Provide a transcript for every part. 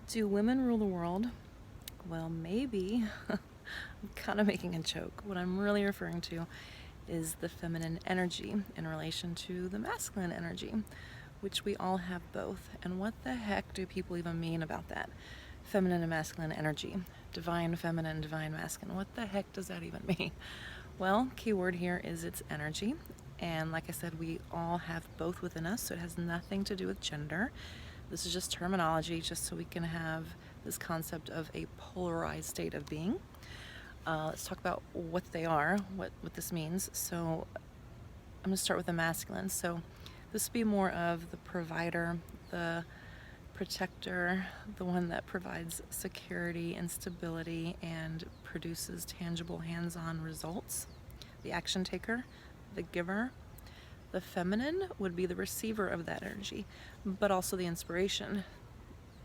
Do women rule the world? Well, maybe. I'm kind of making a joke. What I'm really referring to is the feminine energy in relation to the masculine energy, which we all have both. And what the heck do people even mean about that? Feminine and masculine energy. Divine feminine, divine masculine. What the heck does that even mean? Well, keyword here is its energy. And like I said, we all have both within us, so it has nothing to do with gender. This is just terminology, just so we can have this concept of a polarized state of being. Let's talk about what they are, what this means. So I'm going to start with the masculine. So this would be more of the provider, the protector, the one that provides security and stability and produces tangible hands-on results, the action taker, the giver. The feminine would be the receiver of that energy, but also the inspiration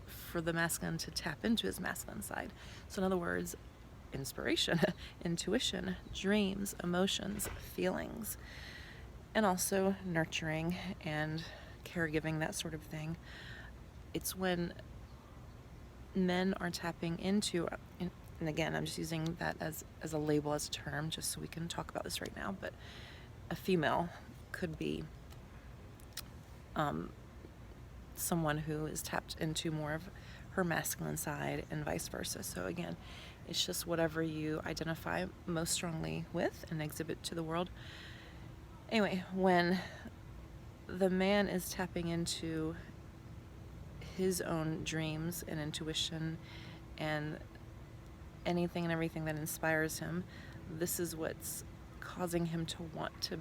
for the masculine to tap into his masculine side. So in other words, inspiration, intuition, dreams, emotions, feelings, and also nurturing and caregiving, that sort of thing. It's when men are tapping into, and again, I'm just using that as a label, as a term, just so we can talk about this right now, but a female could be someone who is tapped into more of her masculine side and vice versa. So again, it's just whatever you identify most strongly with and exhibit to the world. Anyway, when the man is tapping into his own dreams and intuition and anything and everything that inspires him, this is what's causing him to want to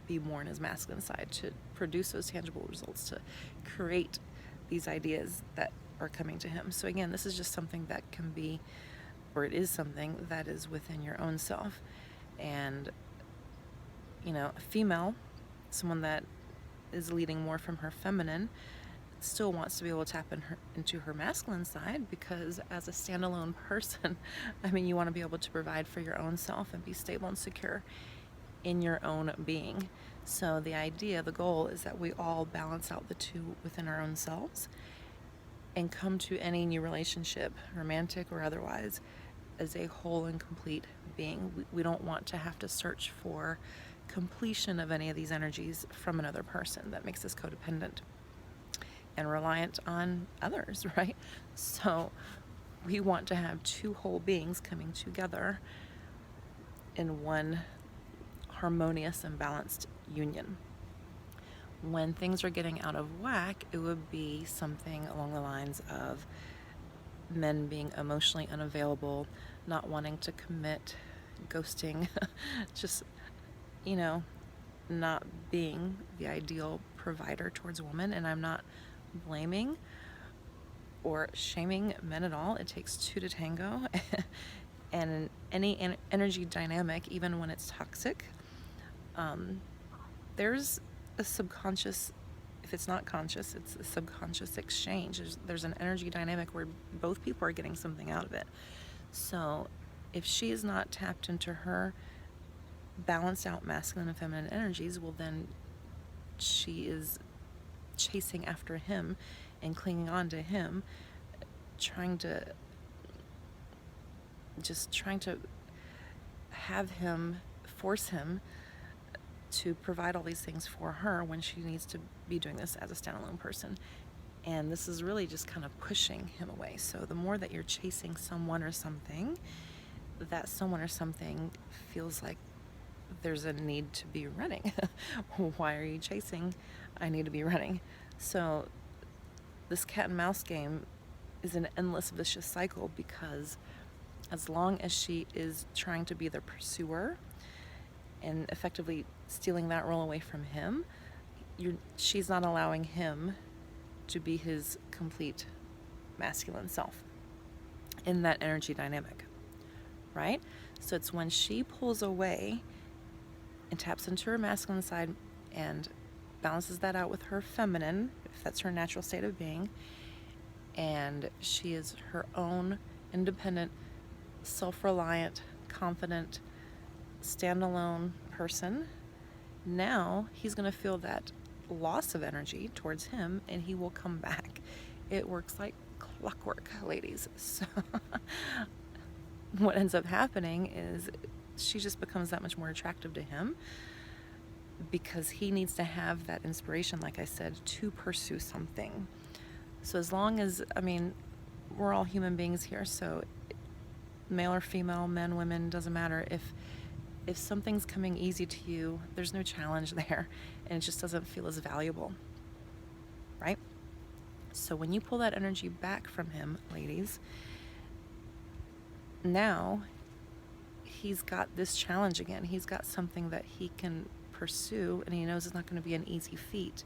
be more in his masculine side, to produce those tangible results, to create these ideas that are coming to him. So again, this is just something that can be, or it is something that is within your own self. And a female, someone that is leading more from her feminine, still wants to be able to tap into her masculine side, because as a standalone person, you want to be able to provide for your own self and be stable and secure in your own being. So the idea, the goal, is that we all balance out the two within our own selves and come to any new relationship, romantic or otherwise, as a whole and complete being. We don't want to have to search for completion of any of these energies from another person. That makes us codependent and reliant on others, right? So we want to have two whole beings coming together in one harmonious and balanced union. When things are getting out of whack, it would be something along the lines of men being emotionally unavailable, not wanting to commit, ghosting, just, not being the ideal provider towards a woman. And I'm not blaming or shaming men at all. It takes two to tango. And in any energy dynamic, even when it's toxic, there's a subconscious, if it's not conscious, it's a subconscious exchange. There's an energy dynamic where both people are getting something out of it. So if she is not tapped into her balanced out masculine and feminine energies, well, then she is chasing after him and clinging on to him, trying to have him, force him to provide all these things for her when she needs to be doing this as a standalone person. And this is really just kind of pushing him away. So the more that you're chasing someone or something, that someone or something feels like there's a need to be running. Why are you chasing? I need to be running. So this cat and mouse game is an endless vicious cycle, because as long as she is trying to be the pursuer and effectively stealing that role away from him, she's not allowing him to be his complete masculine self in that energy dynamic, right? So it's when she pulls away and taps into her masculine side and balances that out with her feminine, if that's her natural state of being, and she is her own independent, self-reliant, confident, standalone person, now he's going to feel that loss of energy towards him, and he will come back. It works like clockwork, ladies. So what ends up happening is she just becomes that much more attractive to him because he needs to have that inspiration, like I said, to pursue something. So as long as, I mean, we're all human beings here, so male or female, men, women, doesn't matter. If something's coming easy to you, there's no challenge there, and it just doesn't feel as valuable, right? So when you pull that energy back from him, ladies, now he's got this challenge again. He's got something that he can pursue, and he knows it's not going to be an easy feat.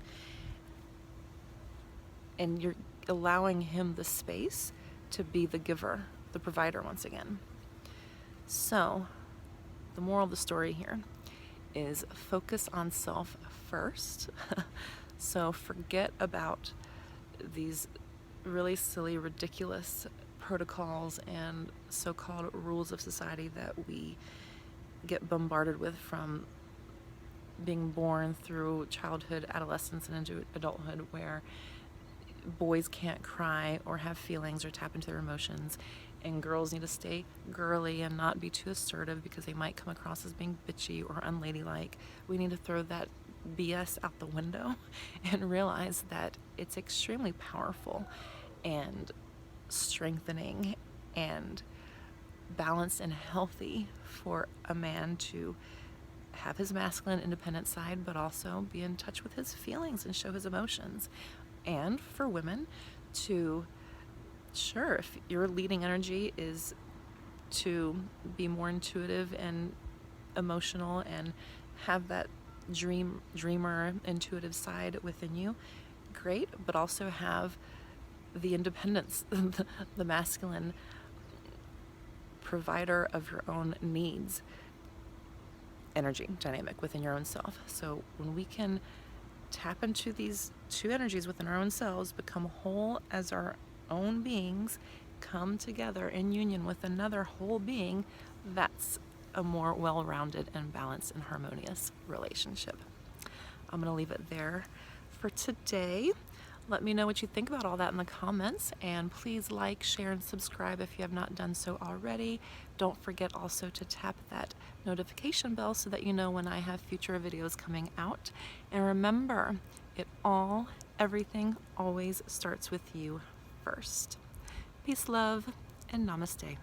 And you're allowing him the space to be the giver, the provider once again. So the moral of the story here is focus on self first. So forget about these really silly, ridiculous protocols and so-called rules of society that we get bombarded with from being born through childhood, adolescence, and into adulthood, where boys can't cry or have feelings or tap into their emotions, and girls need to stay girly and not be too assertive because they might come across as being bitchy or unladylike. We need to throw that BS out the window and realize that it's extremely powerful and strengthening and balanced and healthy for a man to have his masculine independent side, but also be in touch with his feelings and show his emotions. And for women to, sure, if your leading energy is to be more intuitive and emotional and have that dreamer, intuitive side within you, great, but also have the independence, the masculine provider of your own needs energy dynamic within your own self. So when we can tap into these two energies within our own selves, become whole as our own beings, come together in union with another whole being, that's a more well-rounded and balanced and harmonious relationship. I'm going to leave it there for today. Let me know what you think about all that in the comments, and please like, share, and subscribe if you have not done so already. Don't forget also to tap that notification bell so that you know when I have future videos coming out. And remember, everything always starts with you first. Peace, love, and namaste.